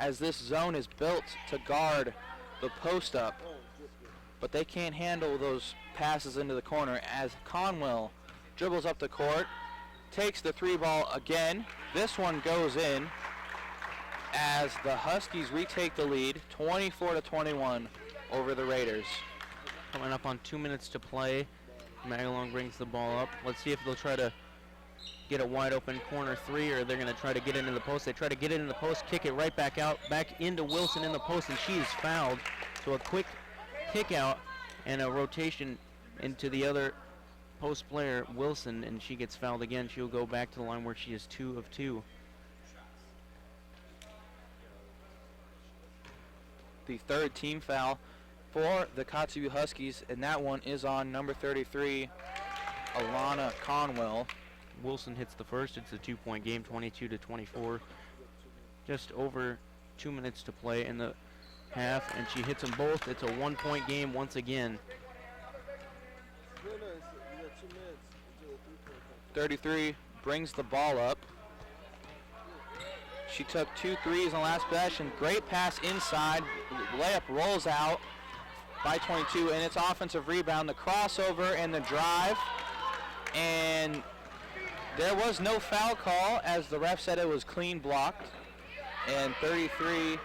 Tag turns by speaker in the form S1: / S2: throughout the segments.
S1: as this zone is built to guard the post up. But they can't handle those passes into the corner as Conwell dribbles up the court, takes the three ball again. This one goes in as the Huskies retake the lead, 24-21 over the Raiders.
S2: Coming up on 2 minutes to play. Magalong brings the ball up. Let's see if they'll try to get a wide open corner three, or they're going to try to get into the post. They try to get it in the post, kick it right back out, back into Wilson in the post, and she is fouled. So a quick kick out and a rotation into the other post player, Wilson, and she gets fouled again. She'll go back to the line where she is 2 of 2.
S1: The third team foul for the Kotzebue Huskies, and that one is on number 33, Alana Conwell.
S2: Wilson hits the first. It's a 2-point game, 22-24. Just over 2 minutes to play in the half, and she hits them both. It's a 1-point game once again.
S1: 33 brings the ball up. She took 2 threes in the last possession. Great pass inside. Layup rolls out by 22, and it's offensive rebound. The crossover and the drive. And there was no foul call as the ref said it was clean blocked. And 33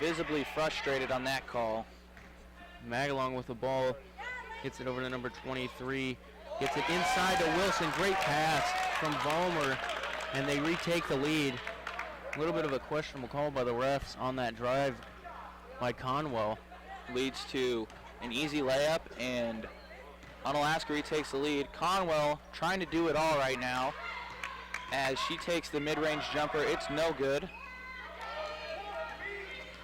S1: visibly frustrated on that call.
S2: Magalong with the ball. Gets it over to number 23. Gets it inside to Wilson. Great pass from Vollmer. And they retake the lead. A little bit of a questionable call by the refs on that drive by Conwell.
S1: Leads to an easy layup, and Unalaska retakes the lead. Conwell trying to do it all right now as she takes the mid-range jumper. It's no good.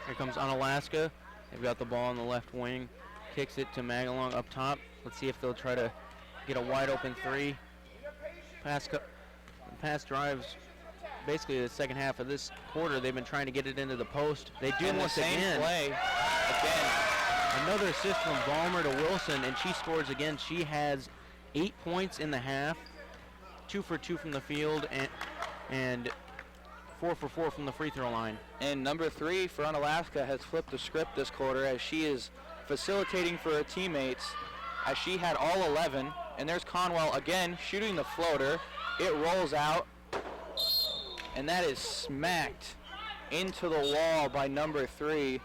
S2: Here comes Unalaska. They've got the ball on the left wing. Kicks it to Magalong up top. Let's see if they'll try to get a wide open three. Pass drives. Basically the second half of this quarter, they've been trying to get it into the post. They do once again.
S1: Play again.
S2: Another assist from Vollmer to Wilson, and she scores again. She has 8 points in the half, 2 for 2 from the field, and 4 for 4 from the free throw line.
S1: And number 3 for Unalaska has flipped the script this quarter as she is facilitating for her teammates as she had all 11. And there's Conwell again shooting the floater. It rolls out. And that is smacked into the wall by number 3.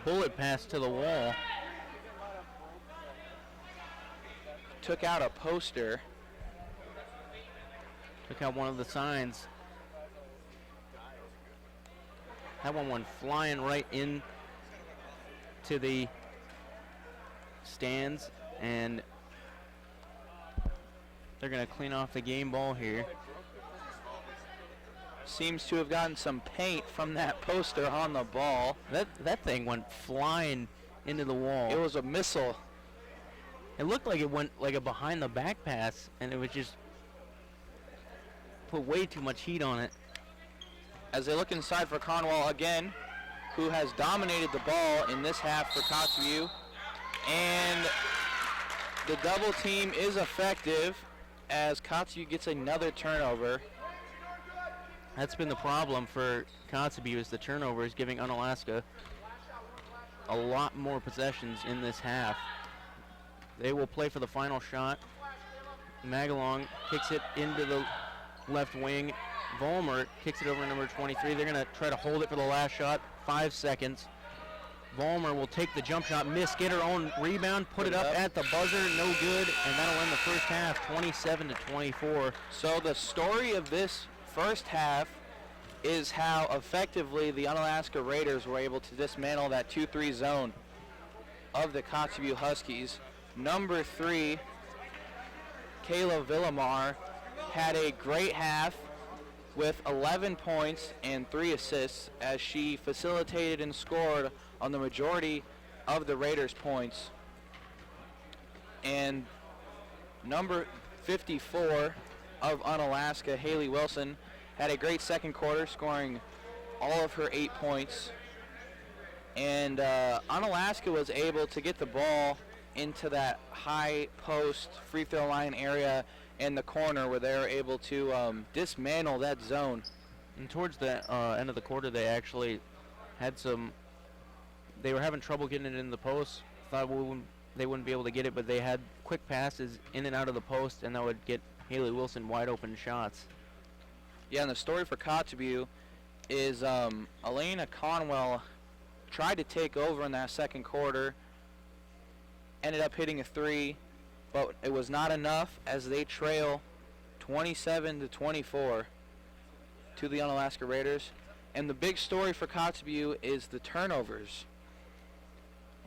S2: Bullet pass to the wall.
S1: Took out a poster.
S2: Took out one of the signs. That one went flying right in to the stands, and they're going to clean off the game ball here.
S1: Seems to have gotten some paint from that poster on the ball.
S2: That thing went flying into the wall.
S1: It was a missile.
S2: It looked like it went like a behind the back pass, and it was just put way too much heat on it.
S1: As they look inside for Conwell again, who has dominated the ball in this half for Kotzebue. And the double team is effective as Kotzebue gets another turnover.
S2: That's been the problem for Kotzebue, is the turnovers, giving Unalaska a lot more possessions in this half. They will play for the final shot. Magalong kicks it into the left wing. Vollmer kicks it over to number 23. They're going to try to hold it for the last shot. 5 seconds. Vollmer will take the jump shot, miss, get her own rebound, put it up at the buzzer, no good, and that'll end the first half, 27-24.
S1: So the story of this first half is how effectively the Unalaska Raiders were able to dismantle that 2-3 zone of the Kotzebue Huskies. Number 3, Kayla Villamar, had a great half with 11 points and 3 assists as she facilitated and scored on the majority of the Raiders' points. And number 54 of Unalaska, Haley Wilson, had a great second quarter, scoring all of her 8 points. And Unalaska was able to get the ball into that high post free throw line area in the corner where they were able to dismantle that zone.
S2: And towards the end of the quarter, they actually had some. They were having trouble getting it in the post. Thought they wouldn't be able to get it, but they had quick passes in and out of the post, and that would get Haley Wilson wide open shots.
S1: Yeah, and the story for Kotzebue is Elena Conwell tried to take over in that second quarter, ended up hitting a three, but it was not enough as they trail 27-24 to the Unalaska Raiders. And the big story for Kotzebue is the turnovers.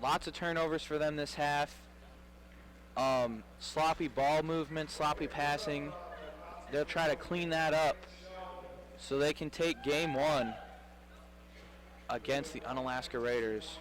S1: Lots of turnovers for them this half. Sloppy ball movement, sloppy passing. They'll try to clean that up so they can take game one against the Unalaska Raiders.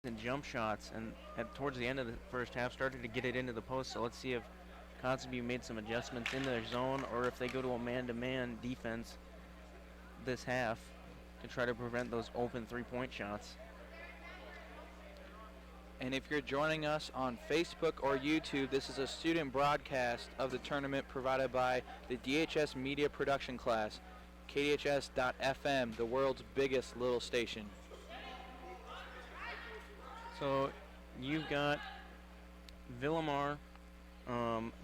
S2: and jump shots, and towards the end of the first half started to get it into the post. So let's see if Kotzebue made some adjustments in their zone, or if they go to a man-to-man defense this half to try to prevent those open three-point shots.
S1: And if you're joining us on Facebook or YouTube, this is a student broadcast of the tournament provided by the DHS Media Production class, KDHS.FM, the world's biggest little station.
S2: So you've got Villamar,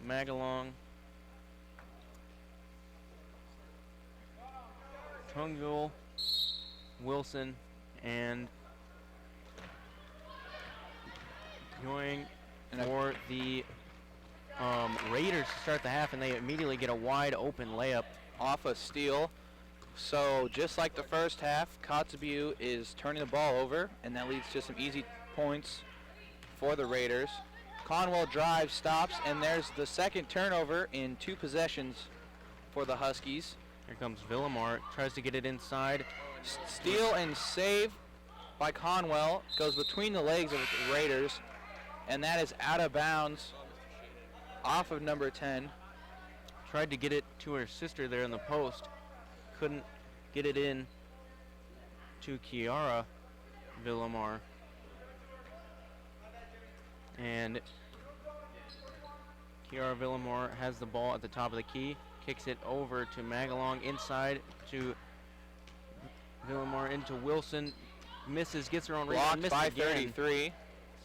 S2: Magalong, Tungville, Wilson, and going for the Raiders to start the half, and they immediately get a wide open layup
S1: off a steal. So just like the first half, Kotzebue is turning the ball over, and that leads to some easy points for the Raiders. Conwell drives, stops, and there's the second turnover in 2 possessions for the Huskies.
S2: Here comes Villamar, tries to get it inside.
S1: Steal and save by Conwell, goes between the legs of the Raiders, and that is out of bounds off of number 10.
S2: Tried to get it to her sister there in the post. Couldn't get it in to Kiara Villamar. And Kiara Villamar has the ball at the top of the key, kicks it over to Magalong, inside to Villamar, into Wilson, misses, gets her own rebound,
S1: Blocked by
S2: again.
S1: 33.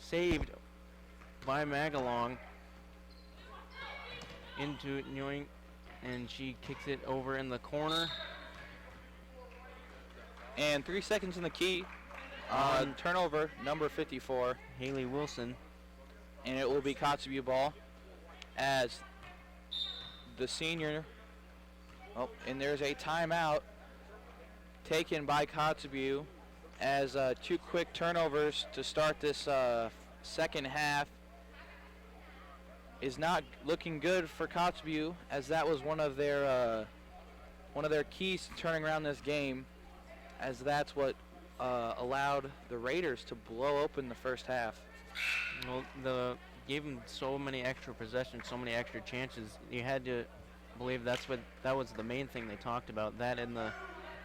S2: Saved by Magalong into Nguyen, and she kicks it over in the corner.
S1: And 3 seconds in the key on turnover, number 54.
S2: Haley Wilson.
S1: And it will be Kotzebue ball as the senior, and there's a timeout taken by Kotzebue as 2 quick turnovers to start this second half is not looking good for Kotzebue, as that was one of their keys to turning around this game, as that's what allowed the Raiders to blow open the first half.
S2: Well, gave them so many extra possessions, so many extra chances. You had to believe that was the main thing they talked about. That and the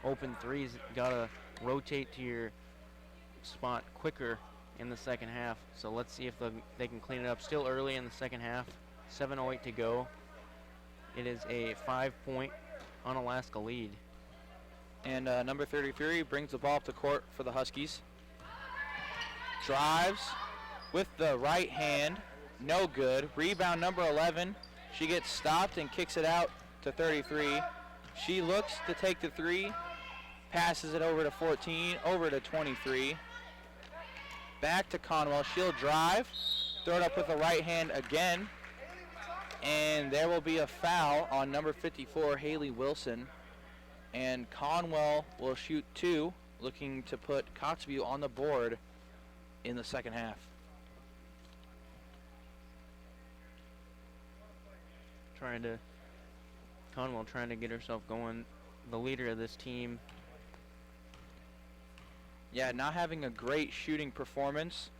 S2: open threes, gotta rotate to your spot quicker in the second half. So let's see if they can clean it up. Still early in the second half, 7:08 to go. It is a 5-point Unalaska lead.
S1: And number 33 brings the ball up the court for the Huskies. Drives with the right hand, no good. Rebound number 11. She gets stopped and kicks it out to 33. She looks to take the 3, passes it over to 14, over to 23. Back to Conwell. She'll drive, throw it up with the right hand again, and there will be a foul on number 54, Haley Wilson. And Conwell will shoot 2, looking to put Kotzebue on the board in the second half.
S2: Conwell trying to get herself going, the leader of this team.
S1: Yeah, not having a great shooting performance,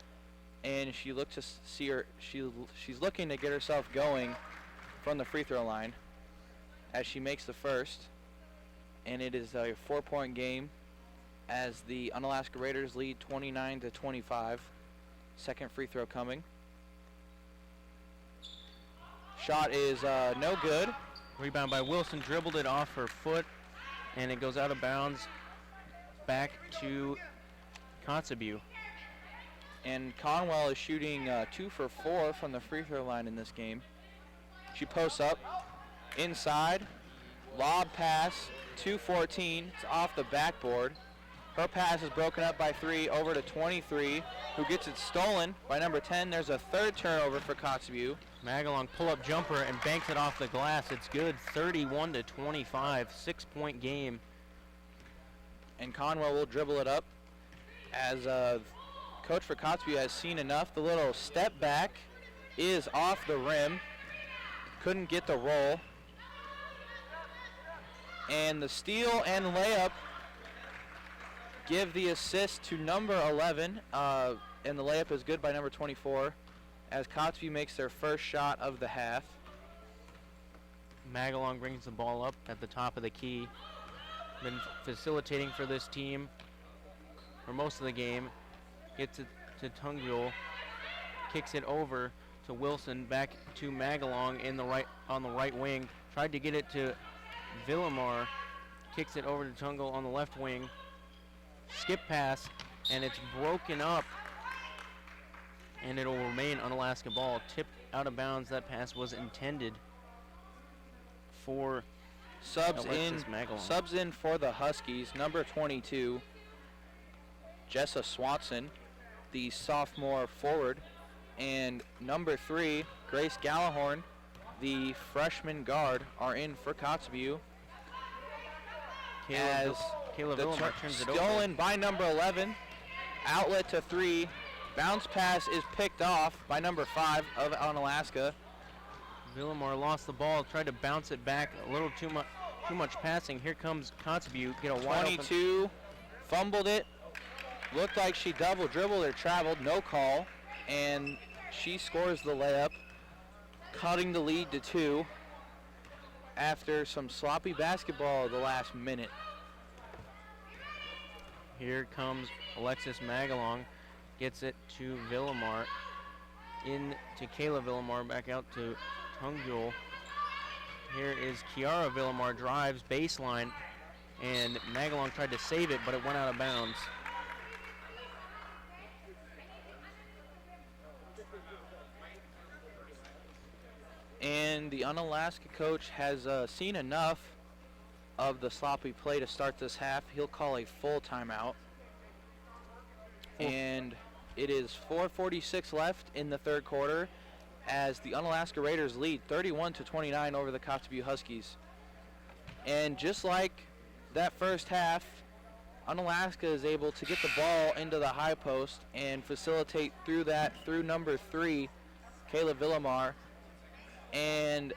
S1: and she looks to see her. She's looking to get herself going from the free throw line as she makes the first, and it is a 4-point game as the Unalaska Raiders lead 29-25. Second free throw coming. Shot is no good.
S2: Rebound by Wilson, dribbled it off her foot, and it goes out of bounds back to Kotzebue.
S1: And Conwell is shooting 2 for 4 from the free throw line in this game. She posts up, inside, lob pass, 2-14, it's off the backboard. Her pass is broken up by 3 over to 23, who gets it stolen by number 10. There's a third turnover for Kotzebue.
S2: Magalong pull-up jumper and banks it off the glass. It's good, 31-25, 6-point game.
S1: And Conwell will dribble it up as coach for Kotzebue has seen enough. The little step back is off the rim. Couldn't get the roll. And the steal and layup give the assist to number 11. and the layup is good by number 24 as Kotzebue makes their first shot of the half.
S2: Magalong brings the ball up at the top of the key. Been facilitating for this team for most of the game. Gets it to Tungjul, kicks it over to Wilson, back to Magalong on the right wing. Tried to get it to Villamar, kicks it over to Tungjul on the left wing. Skip pass, and it's broken up, and it'll remain Unalaska ball. Tipped out of bounds. That pass was intended for
S1: subs
S2: Magalong.
S1: in for the Huskies. Number 22, Jessa Swanson, the sophomore forward, and number 3, Grace Gallahorn, the freshman guard, are in for Kotzebue. As
S2: Kayla Villamar turns it over.
S1: Stolen by number 11. Outlet to 3. Bounce pass is picked off by number 5 of Unalaska.
S2: Villamar lost the ball, tried to bounce it back. A little too much passing. Here comes Kotzebue. Get a wide
S1: 22 open. Fumbled it. Looked like she double dribbled or traveled. No call. And she scores the layup, cutting the lead to 2 after some sloppy basketball the last minute.
S2: Here comes Alexis Magalong, gets it to Villamar, in to Kayla Villamar, back out to Tungjul. Here is Kiara Villamar, drives baseline, and Magalong tried to save it, but it went out of bounds.
S1: And the Unalaska coach has seen enough of the sloppy play to start this half. He'll call a full timeout. And it is 4:46 left in the third quarter as the Unalaska Raiders lead 31-29 over the Kotzebue Huskies. And just like that first half, Unalaska is able to get the ball into the high post and facilitate through number 3, Kayla Villamar. And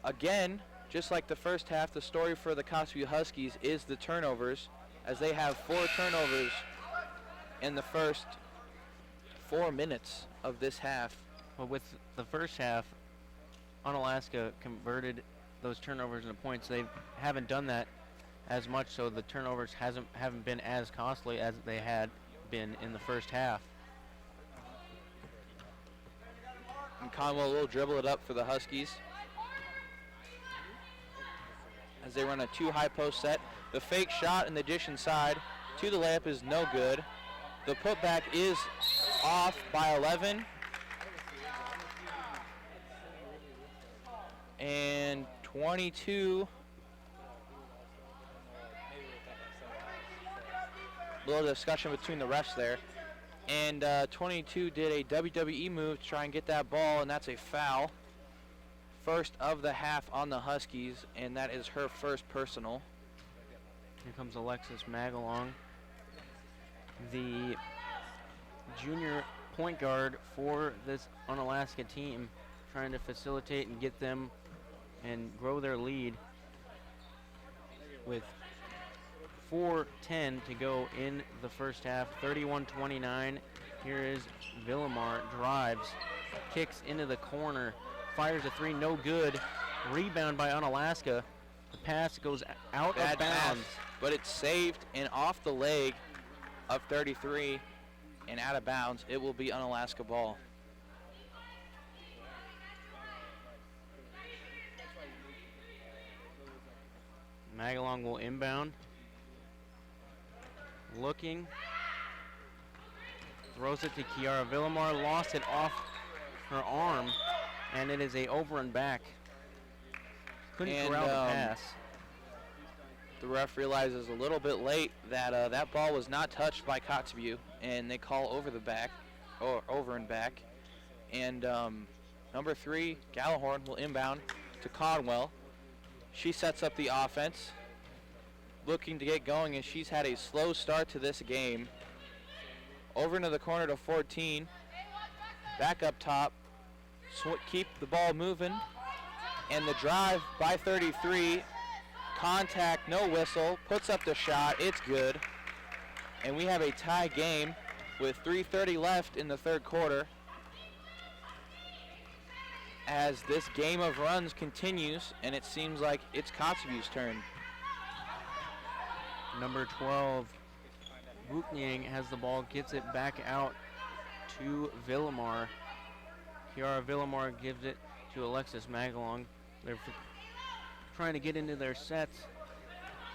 S1: again, just like the first half, the story for the Kotzebue Huskies is the turnovers, as they have 4 turnovers in the first 4 minutes of this half.
S2: Well, with the first half, Unalaska converted those turnovers into points. They haven't done that as much, so the turnovers haven't been as costly as they had been in the first half.
S1: And Conwell will dribble it up for the Huskies as they run a 2 high post set. The fake shot in the dish inside to the layup is no good. The putback is off by 11. And 22. A little discussion between the refs there. And 22 did a WWE move to try and get that ball, and that's a foul. First of the half on the Huskies, and that is her first personal.
S2: Here comes Alexis Magalong, the junior point guard for this Unalaska team, trying to facilitate and get them and grow their lead with 4:10 to go in the first half. 31-29. Here is Villamar, drives, kicks into the corner, fires a 3, no good. Rebound by Unalaska. The pass goes out of bounds,
S1: but it's saved and off the leg of 33 and out of bounds. It will be Unalaska ball.
S2: Magalong will inbound. Looking. Throws it to Kiara Villamar. Lost it off her arm. And it is a over and back. Couldn't corral the pass.
S1: The ref realizes a little bit late that that ball was not touched by Kotzebue, and they call over the back, or over and back. And number 3, Gallahorn, will inbound to Conwell. She sets up the offense, looking to get going, and she's had a slow start to this game. Over into the corner to 14. Back up top. Keep the ball moving. And the drive by 33. Contact, no whistle. Puts up the shot. It's good. And we have a tie game with 3:30 left in the third quarter as this game of runs continues, and it seems like it's Kotzebue's turn.
S2: Number 12, Buknyang has the ball, gets it back out to Villamar. Kiara Villamar gives it to Alexis Magalong. They're trying to get into their sets.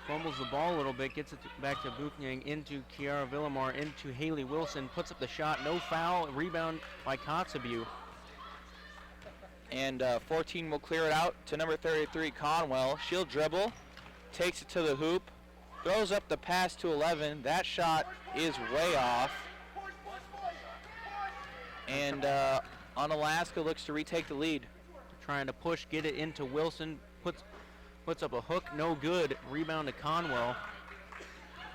S2: Fumbles the ball a little bit, gets it back to Buknyang, into Kiara Villamar, into Haley Wilson, puts up the shot, no foul, rebound by Kotzebue.
S1: And 14 will clear it out to number 33, Conwell. She'll dribble, takes it to the hoop, throws up the pass to 11. That shot is way off. And Unalaska looks to retake the lead.
S2: Trying to push, get it into Wilson, puts up a hook, no good. Rebound to Conwell.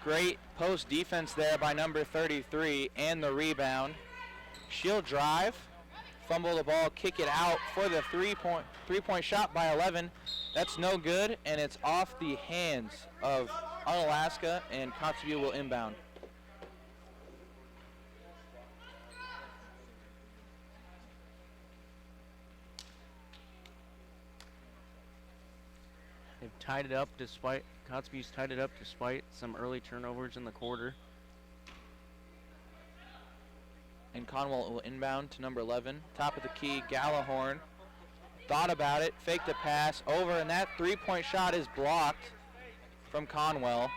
S1: Great post defense there by number 33 and the rebound. She'll drive, fumble the ball, kick it out for the three-point shot by 11. That's no good, and it's off the hands of Unalaska, and Kotzebue will inbound.
S2: They've tied it up Kotzebue's tied it up despite some early turnovers in the quarter.
S1: And Conwell will inbound to number 11. Top of the key, Gallahorn thought about it, faked a pass over, and that three-point shot is blocked from Conwell.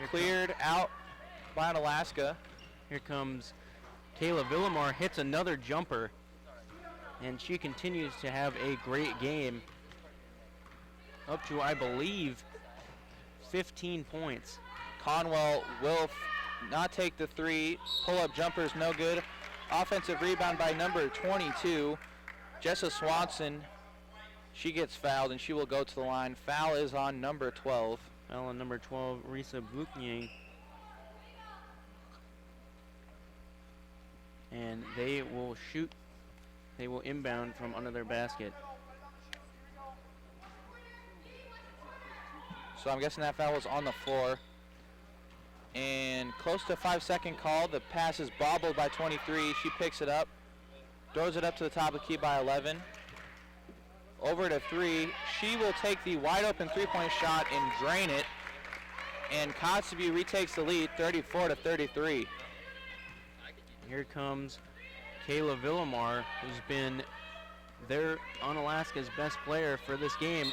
S1: Cleared out by Unalaska.
S2: Here comes Kayla Villamar, hits another jumper, and she continues to have a great game. Up to, I believe, 15 points.
S1: Conwell will not take the three. Pull-up jumper's no good. Offensive rebound by number 22, Jessa Swanson. She gets fouled, and she will go to the line. Foul is on number 12.
S2: Foul on number 12, Risa Buknyang. And they will shoot. They will inbound from under their basket.
S1: So I'm guessing that foul was on the floor. And close to a 5-second call. The pass is bobbled by 23. She picks it up, throws it up to the top of the key by 11. Over to 3. She will take the wide open three-point shot and drain it. And Kotzebue retakes the lead, 34-33.
S2: Here comes Kayla Villamar, who's been their Unalaska's best player for this game.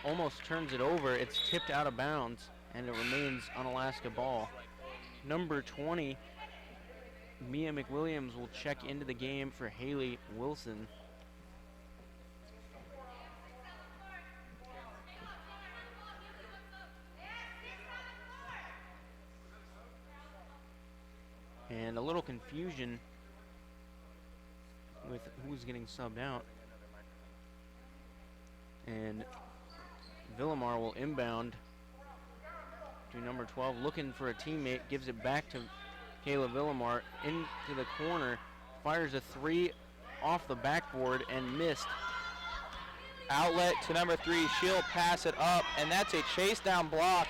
S2: Almost turns it over. It's tipped out of bounds, and it remains Unalaska ball. Number 20, Mia McWilliams, will check into the game for Haley Wilson. And a little confusion with who's getting subbed out. And Villamar will inbound to number 12, looking for a teammate, gives it back to Kayla Villamar into the corner, fires a three off the backboard and missed.
S1: Outlet to number 3, she'll pass it up, and that's a chase down block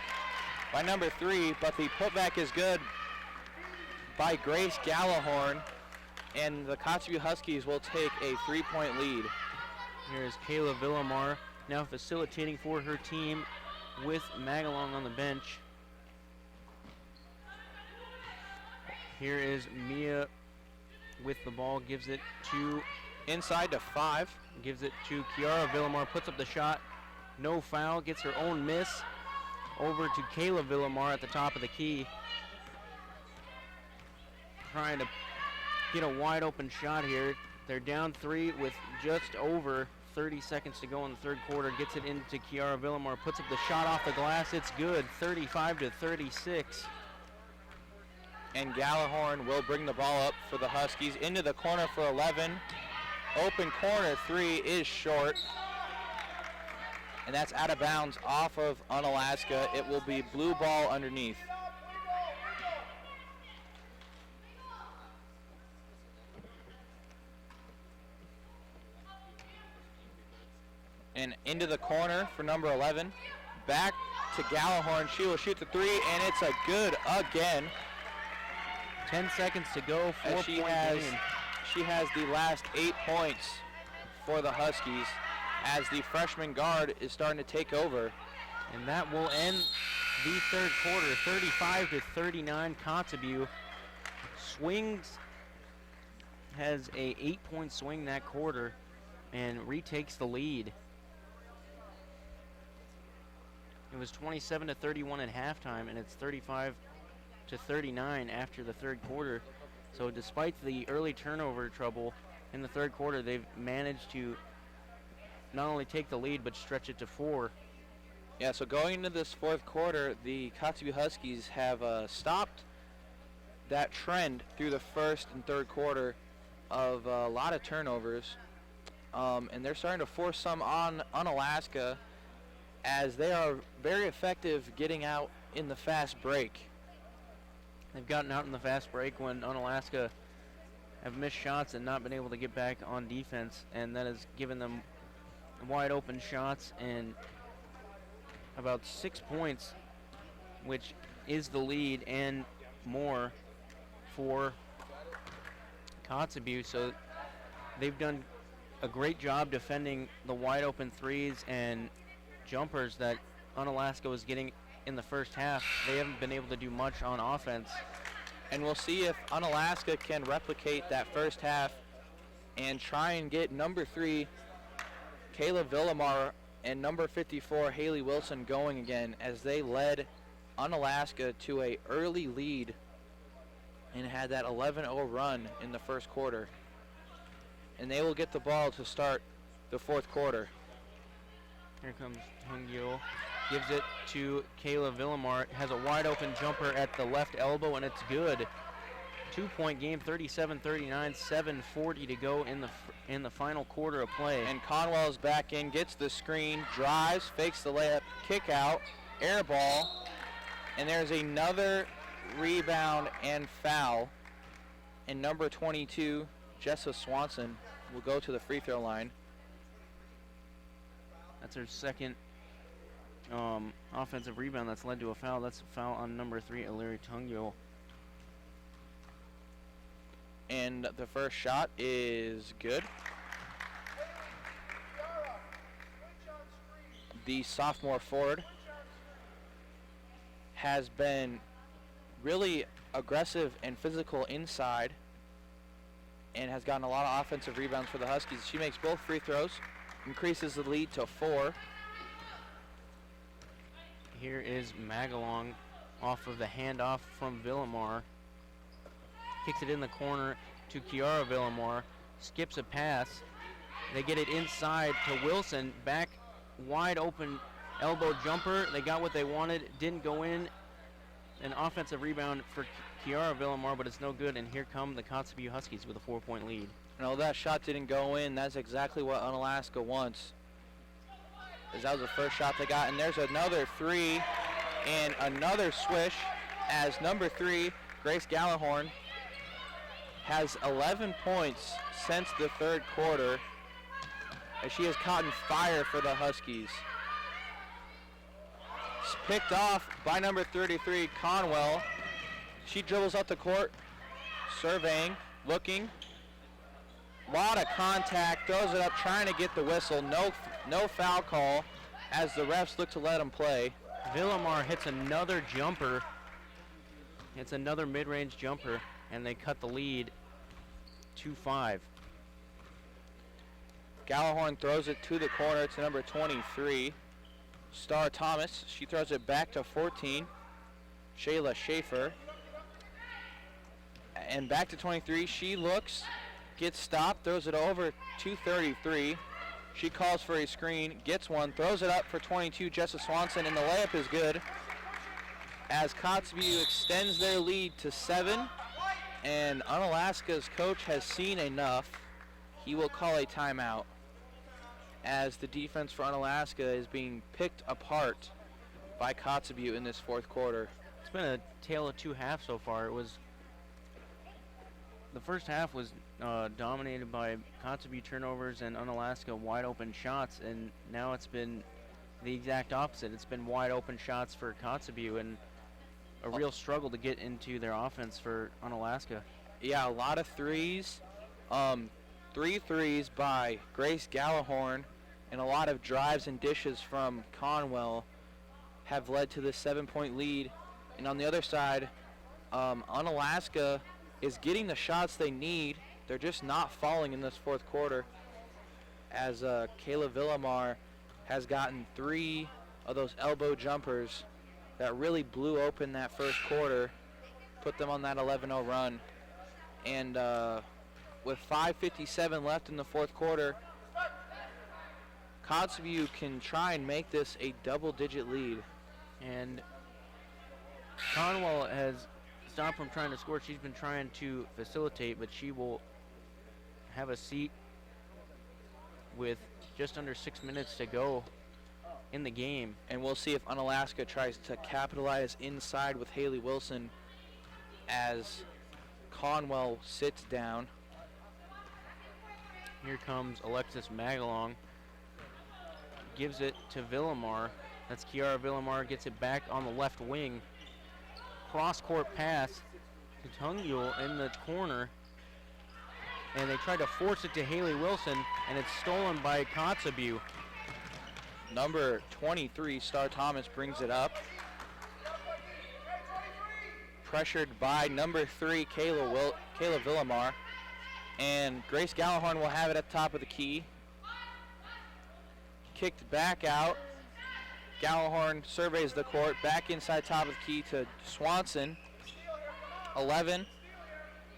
S1: by number 3, but the putback is good by Grace Gallahorn, and the Kotzebue Huskies will take a 3-point lead.
S2: Here is Kayla Villamar, now facilitating for her team with Magalong on the bench. Here is Mia with the ball, gives it to
S1: inside to 5.
S2: Gives it to Kiara Villamar, puts up the shot, no foul, gets her own miss. Over to Kayla Villamar at the top of the key. Trying to get a wide open shot here. They're down 3 with just over 30 seconds to go in the third quarter. Gets it into Kiara Villamar, puts up the shot off the glass. It's good, 35-36.
S1: And Gallahorn will bring the ball up for the Huskies into the corner for 11. Open corner 3 is short. And that's out of bounds off of Unalaska. It will be blue ball underneath. And into the corner for number 11. Back to Gallahorn. She will shoot the 3, and it's a good again.
S2: 10 seconds to go,
S1: As
S2: 4-point game.
S1: she has the last 8 points for the Huskies as the freshman guard is starting to take over.
S2: And that will end the third quarter, 35-39. Kotzebue swings, has a 8-point swing that quarter, and retakes the lead. It was 27-31 at halftime, and it's 35-39 after the third quarter. So despite the early turnover trouble in the third quarter, they've managed to not only take the lead, but stretch it to 4.
S1: Yeah, so going into this fourth quarter, the Kotzebue Huskies have stopped that trend through the first and third quarter of a lot of turnovers. And they're starting to force some on Unalaska as they are very effective getting out in the fast break.
S2: They've gotten out in the fast break when Unalaska have missed shots and not been able to get back on defense, and that has given them wide open shots and about 6 points, which is the lead and more for Kotzebue. So they've done a great job defending the wide open threes and jumpers that Unalaska was getting in the first half. They haven't been able to do much on offense.
S1: And we'll see if Unalaska can replicate that first half and try and get number 3, Kayla Villamar, and number 54, Haley Wilson, going again, as they led Unalaska to a early lead and had that 11-0 run in the first quarter. And they will get the ball to start the fourth quarter.
S2: Here comes Hung-Yul, gives it to Kayla Villamar, has a wide open jumper at the left elbow, and it's good. 2-point game, 37-39, 7:40 to go in the final quarter of play.
S1: And Conwell's back in, gets the screen, drives, fakes the layup, kick out, air ball, and there's another rebound and foul. And number 22, Jessa Swanson, will go to the free throw line.
S2: That's her second offensive rebound that's led to a foul. That's a foul on number 3, Illyri Hung-Yul.
S1: And the first shot is good. The sophomore forward has been really aggressive and physical inside and has gotten a lot of offensive rebounds for the Huskies. She makes both free throws, increases the lead to 4.
S2: Here is Magalong off of the handoff from Villamar. Kicks it in the corner to Kiara Villamar. Skips a pass. They get it inside to Wilson. Back wide open elbow jumper. They got what they wanted. Didn't go in. An offensive rebound for Kiara Villamar, but it's no good. And here come the Kotzebue Huskies with a 4-point lead.
S1: No, that shot didn't go in. That's exactly what Unalaska wants. As that was the first shot they got. And there's another 3 and another swish as number 3, Grace Gallahorn, has 11 points since the third quarter as she has caught fire for the Huskies. It's picked off by number 33, Conwell. She dribbles up the court, surveying, looking. Lot of contact, throws it up, trying to get the whistle. No foul call as the refs look to let them play.
S2: Villamar hits another jumper. It's another mid-range jumper, and they cut the lead to 5.
S1: Gallahorn throws it to the corner to number 23, Star Thomas. She throws it back to 14, Shayla Schaefer. And back to 23, she looks, gets stopped, throws it over to 33. She calls for a screen, gets one, throws it up for 22, Jessa Swanson, and the layup is good as Kotzebue extends their lead to 7. And Unalaska's coach has seen enough. He will call a timeout as the defense for Unalaska is being picked apart by Kotzebue in this fourth quarter.
S2: It's been a tale of 2 halves so far. The first half was dominated by Kotzebue turnovers and Unalaska wide open shots, and now it's been the exact opposite. It's been wide open shots for Kotzebue, and a real struggle to get into their offense for Unalaska.
S1: Yeah, a lot of threes. 3 threes by Grace Gallahorn and a lot of drives and dishes from Conwell have led to this 7-point lead. And on the other side, Unalaska is getting the shots they need. They're just not falling in this fourth quarter, as Kayla Villamar has gotten 3 of those elbow jumpers that really blew open that first quarter, put them on that 11-0 run. And with 5:57 left in the fourth quarter, Kotzebue can try and make this a double-digit lead.
S2: And Conwell has stopped from trying to score. She's been trying to facilitate, but she will have a seat with just under 6 minutes to go in the game.
S1: And we'll see if Unalaska tries to capitalize inside with Haley Wilson as Conwell sits down.
S2: Here comes Alexis Magalong. Gives it to Villamar. That's Kiara Villamar, gets it back on the left wing. Cross-court pass to Tungyul in the corner. And they tried to force it to Haley Wilson, and it's stolen by Kotzebue.
S1: Number 23, Star Thomas, brings it up. Pressured by number 3, Kayla Villamar. And Grace Gallahorn will have it at the top of the key. Kicked back out. Gallahorn surveys the court, back inside top of the key to Swanson. 11.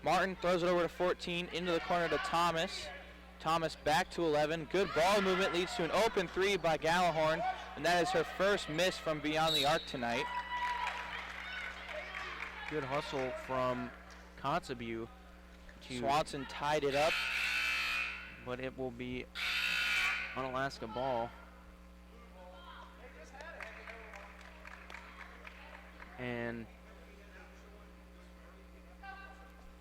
S1: Martin throws it over to 14, into the corner to Thomas. Thomas back to 11. Good ball movement leads to an open 3 by Gallahorn, and that is her first miss from beyond the arc tonight.
S2: Good hustle from Kotzebue.
S1: Swanson tied it up,
S2: but it will be Unalaska ball. And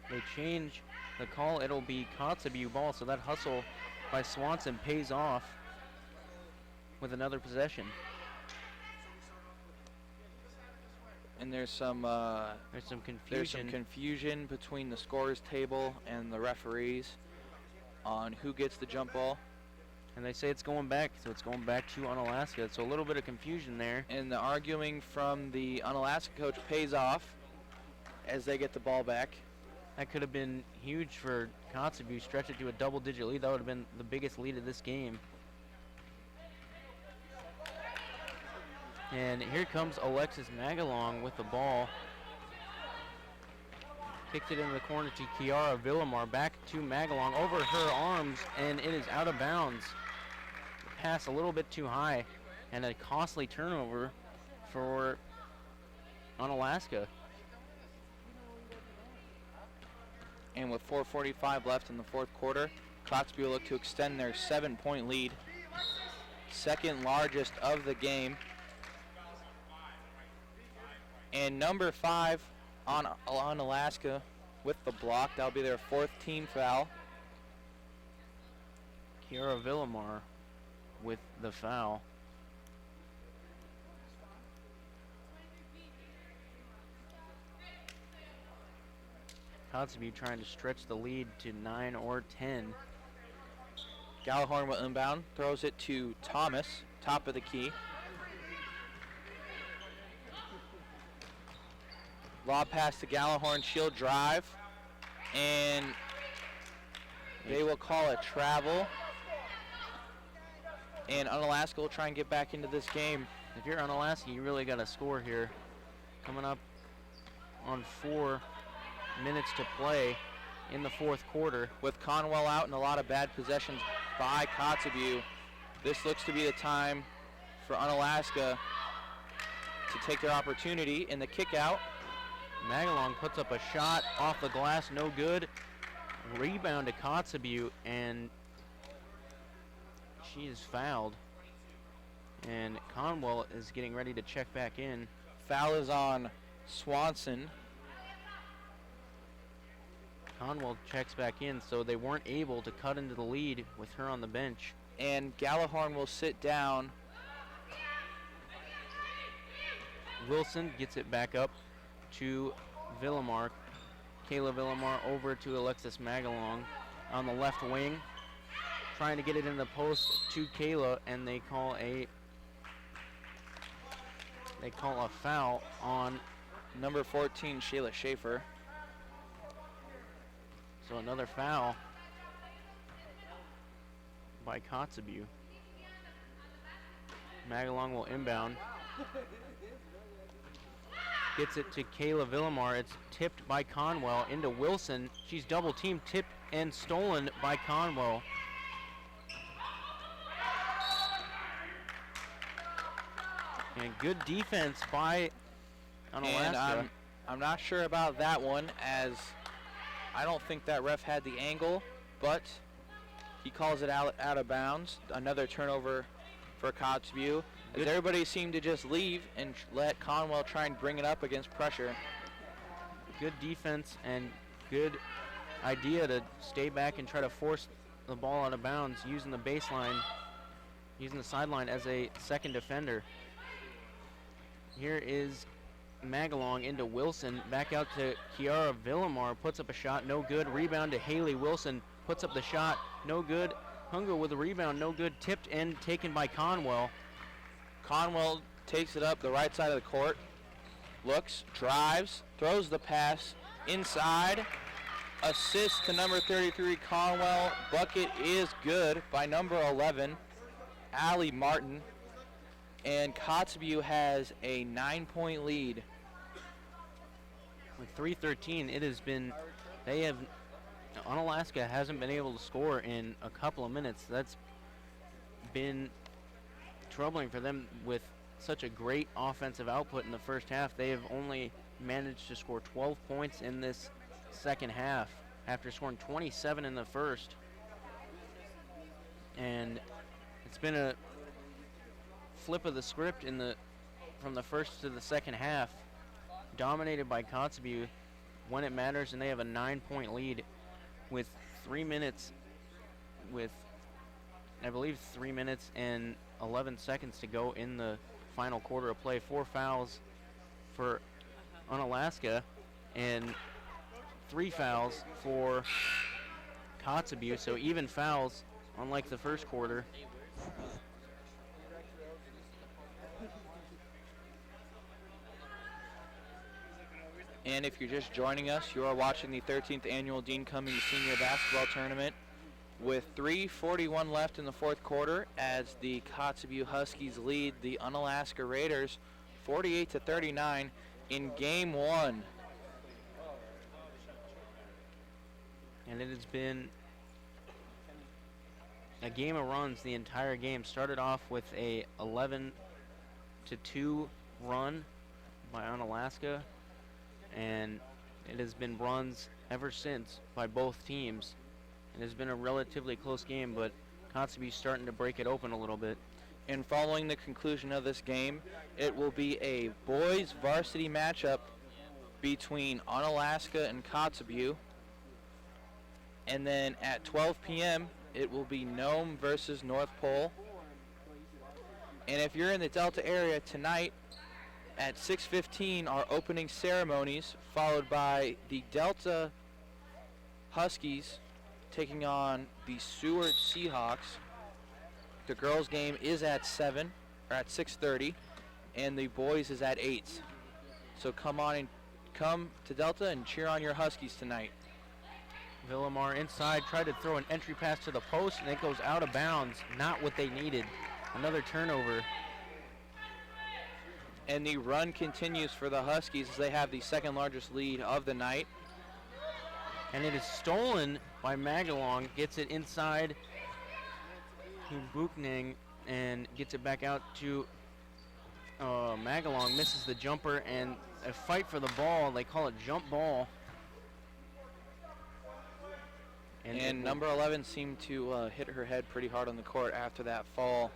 S2: they change the call. It'll be Kotzebue ball, so that hustle by Swanson pays off with another possession.
S1: And there's some confusion between the scorers table and the referees on who gets the jump ball.
S2: And they say it's going back, so it's going back to Unalaska. So a little bit of confusion there.
S1: And the arguing from the Unalaska coach pays off as they get the ball back.
S2: That could have been huge for Kotzebue, stretch it to a double-digit lead. That would have been the biggest lead of this game. And here comes Alexis Magalong with the ball. Kicked it into the corner to Kiara Villamar. Back to Magalong over her arms, and it is out of bounds. The pass a little bit too high, and a costly turnover for Unalaska.
S1: And with 4:45 left in the fourth quarter, Kotzebue will look to extend their 7-point lead. Second largest of the game. And number 5 on Unalaska with the block. That'll be their 4th team foul.
S2: Kiara Villamar with the foul. Kotzebue trying to stretch the lead to 9 or 10.
S1: Gallahorn will inbound, throws it to Thomas, top of the key. Lob pass to Gallahorn, she'll drive, and they will call it travel. And Unalaska will try and get back into this game.
S2: If you're Unalaska, you really got to score here. Coming up on 4 minutes to play in the fourth quarter.
S1: With Conwell out and a lot of bad possessions by Kotzebue, this looks to be the time for Unalaska to take their opportunity in the kick out.
S2: Magalong puts up a shot off the glass, no good. Rebound to Kotzebue, and she is fouled. And Conwell is getting ready to check back in.
S1: Foul is on Swanson.
S2: Conwell checks back in, so they weren't able to cut into the lead with her on the bench.
S1: And Gallahorn will sit down.
S2: Wilson gets it back up to Villamar. Kayla Villamar over to Alexis Magalong on the left wing, trying to get it in the post to Kayla, and they call a foul on
S1: number 14, Shayla Schaefer.
S2: So another foul by Kotzebue. Magalong will inbound. Gets it to Kayla Villamar. It's tipped by Conwell into Wilson. She's double teamed, tipped and stolen by Conwell. And good defense by Unalaska.
S1: And I'm not sure about that one, as I don't think that ref had the angle, but he calls it out of bounds. Another turnover for Kotzebue. As everybody seemed to just leave and let Conwell try and bring it up against pressure.
S2: Good defense and good idea to stay back and try to force the ball out of bounds using the baseline, using the sideline as a second defender. Here is Magalong into Wilson, back out to Kiara Villamar, puts up a shot, no good. Rebound to Haley Wilson, puts up the shot, no good. Hunger with the rebound, no good. Tipped and taken by Conwell.
S1: Conwell takes it up the right side of the court, looks, drives, throws the pass inside. Assist to number 33, Conwell. Bucket is good by number 11, Allie Martin. And Kotzebue has a 9-point lead.
S2: With 3:13, it has been, Unalaska hasn't been able to score in a couple of minutes. That's been troubling for them with such a great offensive output in the first half. They have only managed to score 12 points in this second half after scoring 27 in the first. And it's been a flip of the script from the first to the second half, dominated by Kotzebue when it matters, and they have a 9-point lead with 3 minutes, I believe 3 minutes and 11 seconds to go in the final quarter of play. 4 fouls for Unalaska and 3 fouls for Kotzebue, so even fouls, unlike the first quarter.
S1: And if you're just joining us, you are watching the 13th annual Dean Cummings Senior Basketball Tournament with 3:41 left in the fourth quarter as the Kotzebue Huskies lead the Unalaska Raiders 48-39 in game one.
S2: And it has been a game of runs the entire game. Started off with a 11-2 run by Unalaska, and it has been runs ever since by both teams. It has been a relatively close game, but Kotzebue's starting to break it open a little bit.
S1: And following the conclusion of this game, it will be a boys varsity matchup between Unalaska and Kotzebue. And then at 12 p.m., it will be Nome versus North Pole. And if you're in the Delta area tonight, at 6:15 are opening ceremonies, followed by the Delta Huskies taking on the Seward Seahawks. The girls' game is at 6:30, and the boys is at 8. So come to Delta and cheer on your Huskies tonight.
S2: Villamar inside, tried to throw an entry pass to the post, and it goes out of bounds. Not what they needed. Another turnover.
S1: And the run continues for the Huskies as they have the second largest lead of the night.
S2: And it is stolen by Magalong. Gets it inside to Buchning and gets it back out to Magalong. Misses the jumper, and a fight for the ball. They call it jump ball.
S1: And number 11 seemed to hit her head pretty hard on the court after that fall.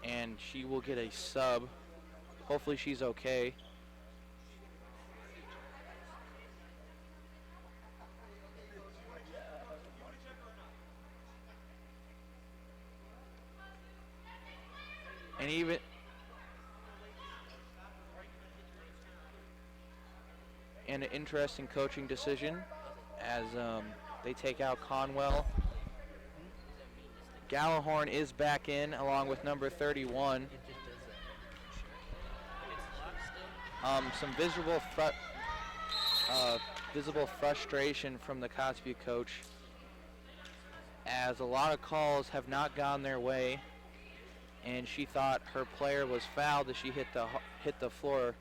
S1: And she will get a sub. Hopefully she's okay. and an interesting coaching decision as they take out Conwell. Gallahorn is back in along with number 31. Some visible frustration from the Kotzebue coach as a lot of calls have not gone their way, and she thought her player was fouled as she hit the floor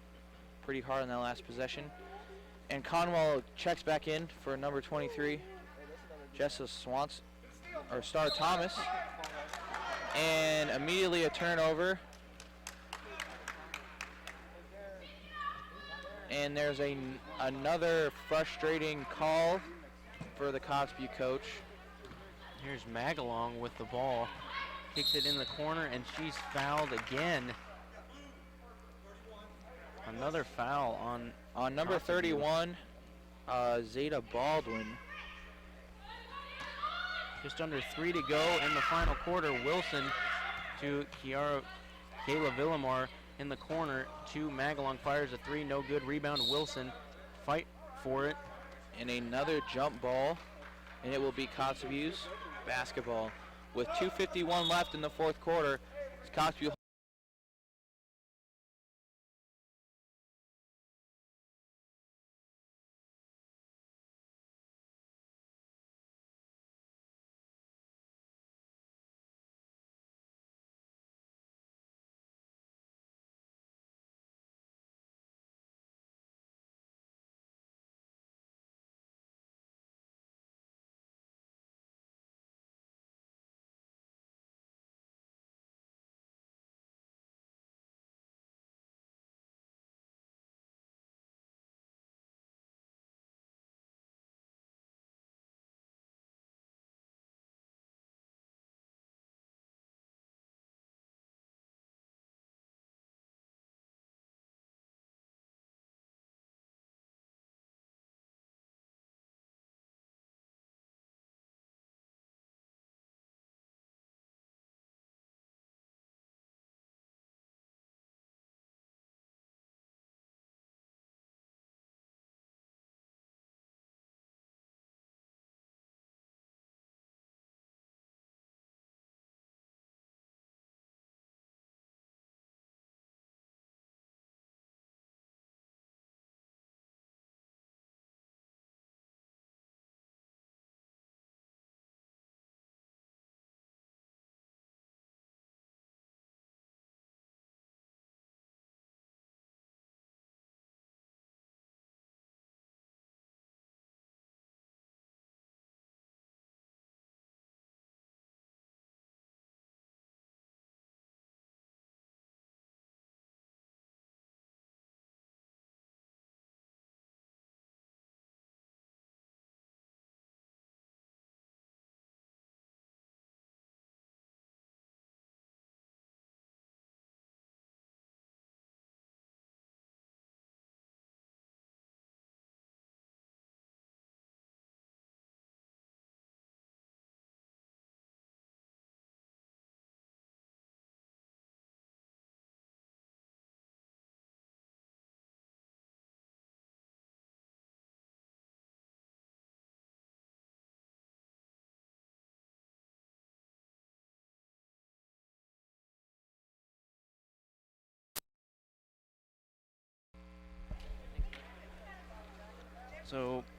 S1: pretty hard on that last possession. And Conwell checks back in for number 23, Jessa Star Thomas, and immediately a turnover. And there's another frustrating call for the Kotzebue coach.
S2: Here's Magalong with the ball. Kicks it in the corner, and she's fouled again. Another foul on
S1: number 31, Zeta Baldwin.
S2: Just under 3 to go in the final quarter. Wilson to Kayla Villamar in the corner to Magalong. Fires a 3, no good. Rebound, Wilson. Fight for it.
S1: And another jump ball, and it will be Kotzebue's basketball. With 2:51 left in the fourth quarter, Kotzebue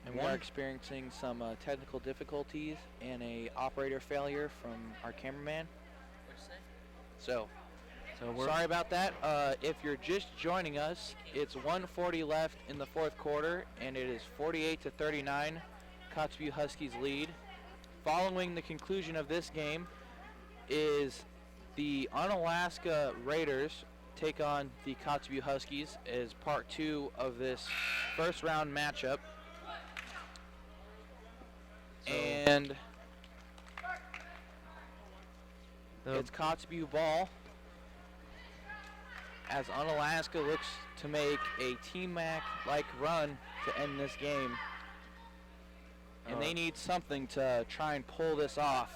S1: and we are experiencing some technical difficulties and a operator failure from our cameraman. So we're sorry about that. If you're just joining us, it's 1:40 left in the fourth quarter, and it is 48-39, Kotzebue Huskies lead. Following the conclusion of this game is the Unalaska Raiders take on the Kotzebue Huskies as part 2 of this first round matchup. And it's Kotzebue ball as Unalaska looks to make a T-Mac-like run to end this game. And they need something to try and pull this off.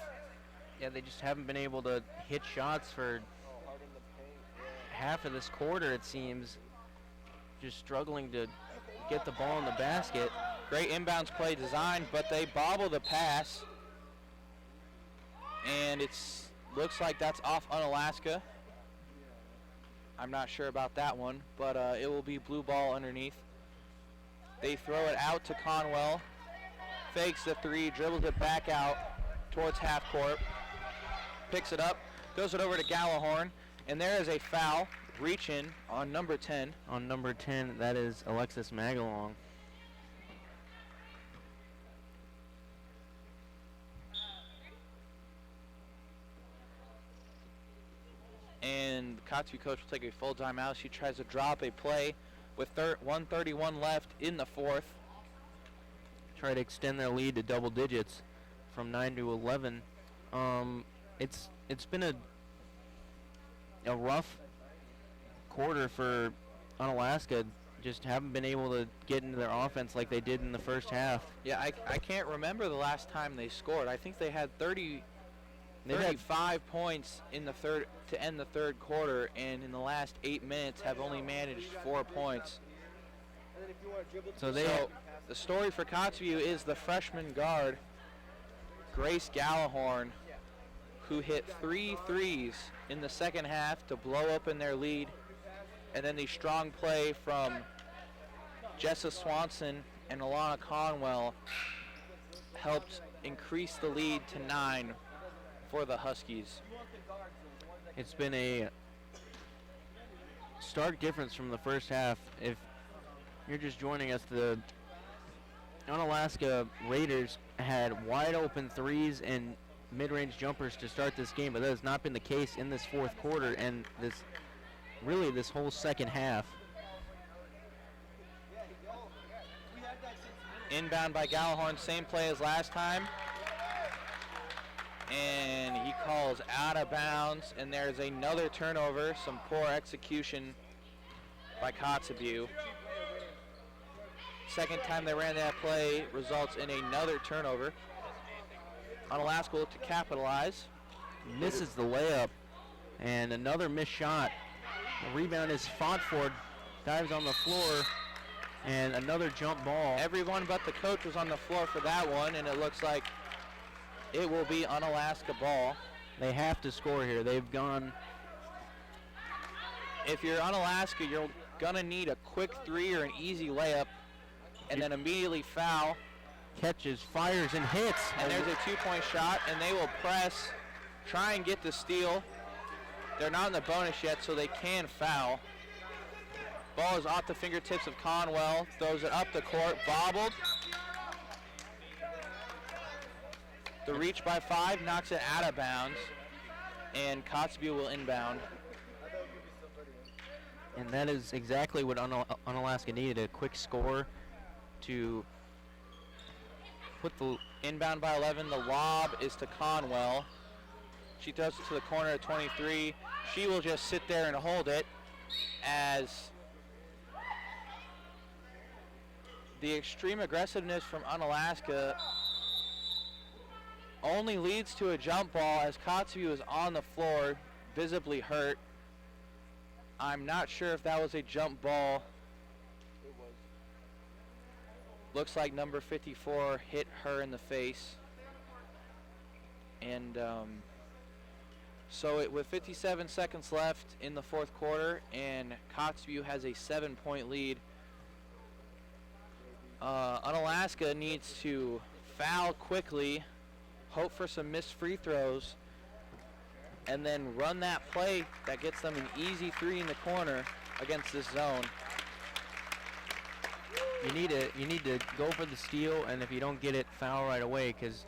S2: Yeah, they just haven't been able to hit shots for half of this quarter, it seems. Just struggling to get the ball in the basket.
S1: Great inbounds play designed, but they bobble the pass. And it's looks like that's off Unalaska. I'm not sure about that one, but it will be blue ball underneath. They throw it out to Conwell. Fakes the three, dribbles it back out towards half court. Picks it up, goes it over to Gallahorn, and there is a foul. Reach in on number 10.
S2: On number 10, that is Alexis Magalong.
S1: And the Kotzebue coach will take a full timeout. She tries to drop a play with 1:31 left in the fourth.
S2: Try to extend their lead to double digits from 9 to 11. It's been a rough quarter for Unalaska. Just haven't been able to get into their offense like they did in the first half.
S1: Yeah, I can't remember the last time they scored. I think they had 35 points in the third to end the third quarter, and in the last 8 minutes have only managed 4 points.
S2: So
S1: the story for Kotzebue is the freshman guard, Grace Gallahorn, who hit 3 threes in the second half to blow open their lead, and then the strong play from Jessa Swanson and Alana Conwell helped increase the lead to 9 for the Huskies.
S2: It's been a stark difference from the first half. If you're just joining us, the Unalaska Raiders had wide open threes and mid-range jumpers to start this game, but that has not been the case in this fourth quarter and this whole second half.
S1: Inbound by Gallahorn, same play as last time. And he calls out of bounds, and there's another turnover, some poor execution by Kotzebue. Second time they ran that play results in another turnover. Unalaska will look to capitalize.
S2: Misses the layup, and another missed shot. The rebound is fought for, dives on the floor, and another jump ball.
S1: Everyone but the coach was on the floor for that one, and it looks like it will be Unalaska ball.
S2: They have to score here. They've gone.
S1: If you're Unalaska, you're going to need a quick three or an easy layup, and then immediately foul.
S2: Catches, fires, and hits.
S1: And there's a two-point shot, and they will press, try and get the steal. They're not in the bonus yet, so they can foul. Ball is off the fingertips of Conwell, throws it up the court, bobbled. The reach by 5 knocks it out of bounds, and Kotzebue will inbound.
S2: And that is exactly what Unalaska needed, a quick score to put the
S1: inbound by 11. The lob is to Conwell. She throws it to the corner at 23. She will just sit there and hold it as the extreme aggressiveness from Unalaska only leads to a jump ball as Kotzebue is on the floor, visibly hurt. I'm not sure if that was a jump ball. It was. Looks like number 54 hit her in the face. And with 57 seconds left in the fourth quarter, and Kotzebue has a 7-point lead, Unalaska needs to foul quickly, hope for some missed free throws, and then run that play that gets them an easy three in the corner against this zone.
S2: You need to go for the steal, and if you don't get it, foul right away, because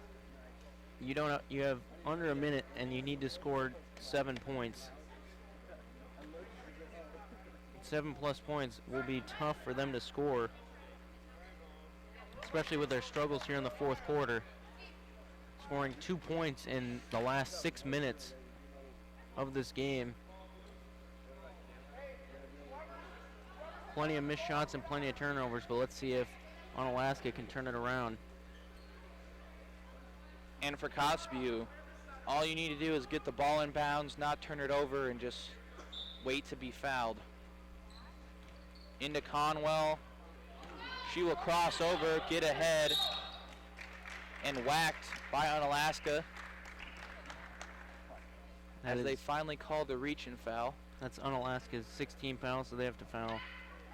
S2: you have under a minute and you need to score 7 points. 7+ points will be tough for them to score, especially with their struggles here in the fourth quarter. Scoring 2 points in the last 6 minutes of this game. Plenty of missed shots and plenty of turnovers, but let's see if Unalaska can turn it around.
S1: And for Kotzebue, all you need to do is get the ball in bounds, not turn it over, and just wait to be fouled. Into Conwell. She will cross over, get ahead, and whacked by Unalaska as they finally called the reach-in foul.
S2: That's Unalaska's 16 fouls, so they have to foul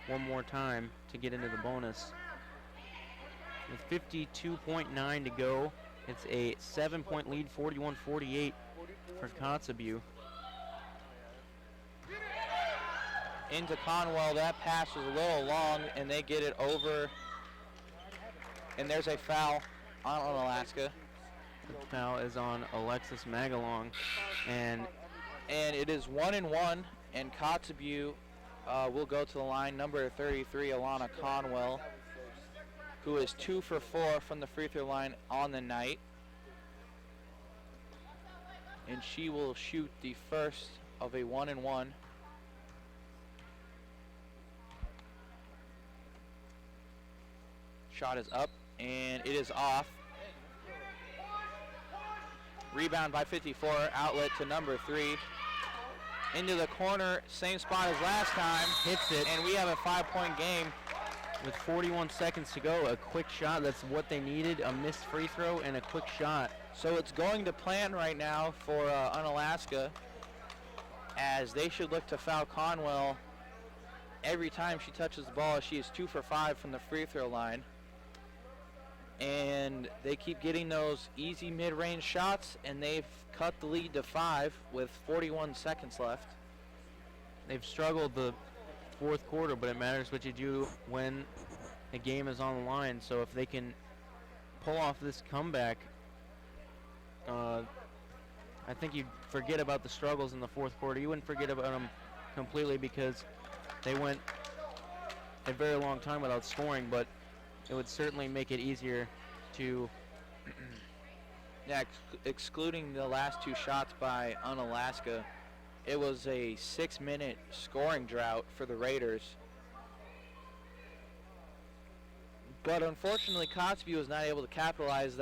S2: one more time to get into the bonus. With 52.9 to go, it's a 7-point lead, 41-48 for Kotzebue.
S1: Into Conwell, that pass was a little long, and they get it over. And there's a foul on Unalaska.
S2: The foul is on Alexis Magalong, and
S1: it is 1-1, and Kotzebue will go to the line. Number 33, Alana Conwell, who is 2 for 4 from the free throw line on the night. And she will shoot the first of a 1-1. Shot is up, and it is off. Rebound by 54, outlet to number 3. Into the corner, same spot as last time.
S2: Hits it.
S1: And we have a 5-point game.
S2: With 41 seconds to go, a quick shot, that's what they needed, a missed free throw and a quick shot.
S1: So it's going to plan right now for Unalaska, as they should look to foul Conwell every time she touches the ball. She is 2 for 5 from the free throw line. And they keep getting those easy mid-range shots, and they've cut the lead to 5 with 41 seconds left.
S2: They've struggled the fourth quarter, but it matters what you do when a game is on the line. So if they can pull off this comeback, I think you'd forget about the struggles in the fourth quarter. You wouldn't forget about them completely because they went a very long time without scoring, but it would certainly make it easier to
S1: yeah, excluding the last 2 shots by Unalaska, it was a 6-minute scoring drought for the Raiders. But unfortunately, Kotzebue was not able to capitalize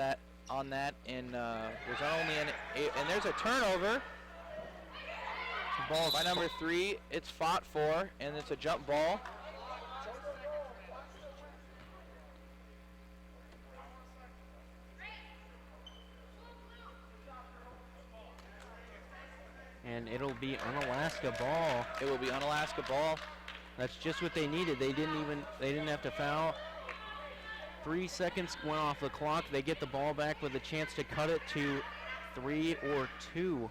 S1: on that, and was only and there's a turnover. Ball by number 3. It's fought for, and it's a jump ball.
S2: and it'll be Unalaska ball.
S1: It will be Unalaska ball.
S2: That's just what they needed. They didn't have to foul. 3 seconds went off the clock. They get the ball back with a chance to cut it to 3 or 2.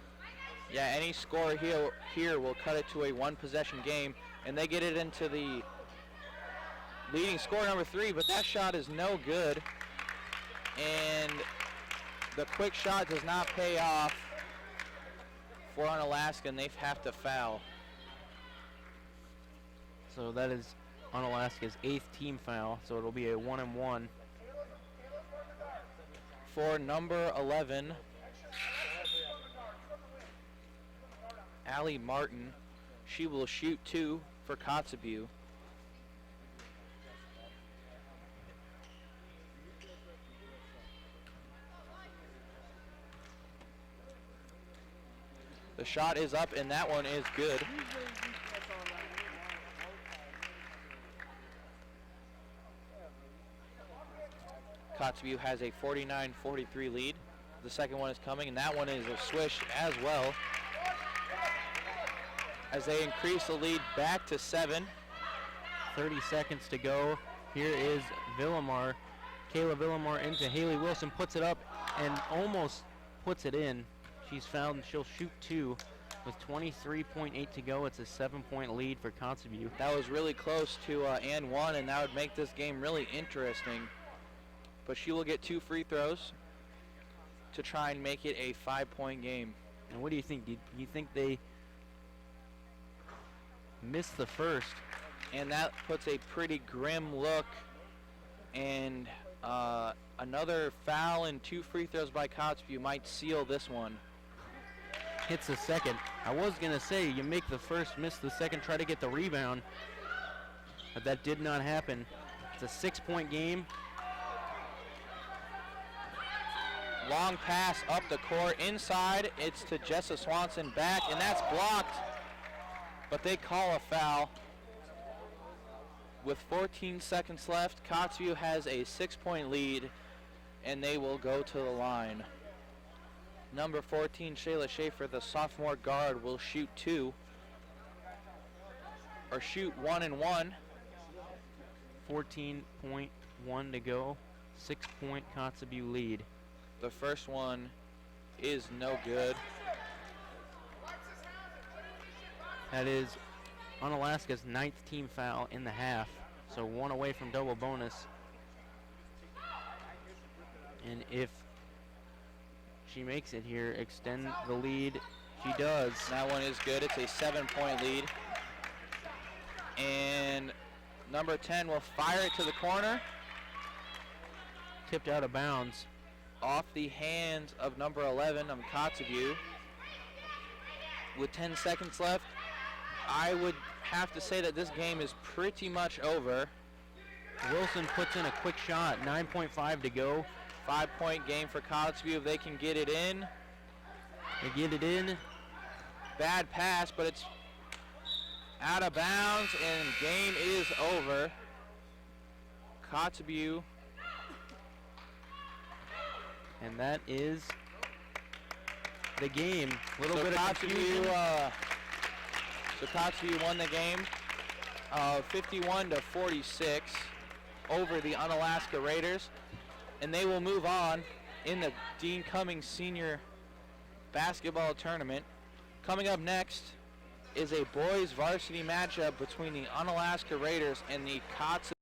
S1: Yeah, any score here will cut it to a 1-possession game, and they get it into the leading scorer, number 3, but that shot is no good, and the quick shot does not pay off for Unalaska, and they have to foul.
S2: So that is Unalaska's 8th team foul, so it'll be a 1-and-1.
S1: For number 11, Allie Martin, she will shoot 2 for Kotzebue. The shot is up, and that one is good. Kotzebue has a 49-43 lead. The second one is coming, and that one is a swish as well, as they increase the lead back to 7.
S2: 30 seconds to go. Here is Villamar. Kayla Villamar into Haley Wilson, puts it up and almost puts it in. She's fouled and she'll shoot 2 with 23.8 to go. It's a 7-point lead for Kotzebue.
S1: That was really close to and 1, and that would make this game really interesting. But she will get 2 free throws to try and make it a 5-point game.
S2: And what do you think? Do you think they missed the first?
S1: And that puts a pretty grim look. And another foul and 2 free throws by Kotzebue might seal this one.
S2: Hits the second. I was going to say, you make the first, miss the second, try to get the rebound. But that did not happen. It's a 6-point game.
S1: Long pass up the court, inside, it's to Jessa Swanson, back, and that's blocked. But they call a foul. With 14 seconds left, Kotzebue has a 6-point lead, and they will go to the line. Number 14, Shayla Schaefer, the sophomore guard, will shoot 1 and 1.
S2: 14.1 to go. 6-point Kotzebue lead.
S1: The first one is no good.
S2: That is Unalaska's 9th team foul in the half. So 1 away from double bonus. And if she makes it here, extend the lead, she does.
S1: That one is good. It's a 7-point lead. And number 10 will fire it to the corner.
S2: Tipped out of bounds.
S1: Off the hands of number 11 of Kotzebue. With 10 seconds left, I would have to say that this game is pretty much over.
S2: Wilson puts in a quick shot, 9.5 to go.
S1: 5-point game for Kotzebue if they can get it in.
S2: They get it in.
S1: Bad pass, but it's out of bounds, and game is over. Kotzebue.
S2: And that is the game.
S1: So Kotzebue won the game 51-46 over the Unalaska Raiders, and they will move on in the Dean Cummings Senior Basketball Tournament. Coming up next is a boys varsity matchup between the Unalaska Raiders and the Kotzebue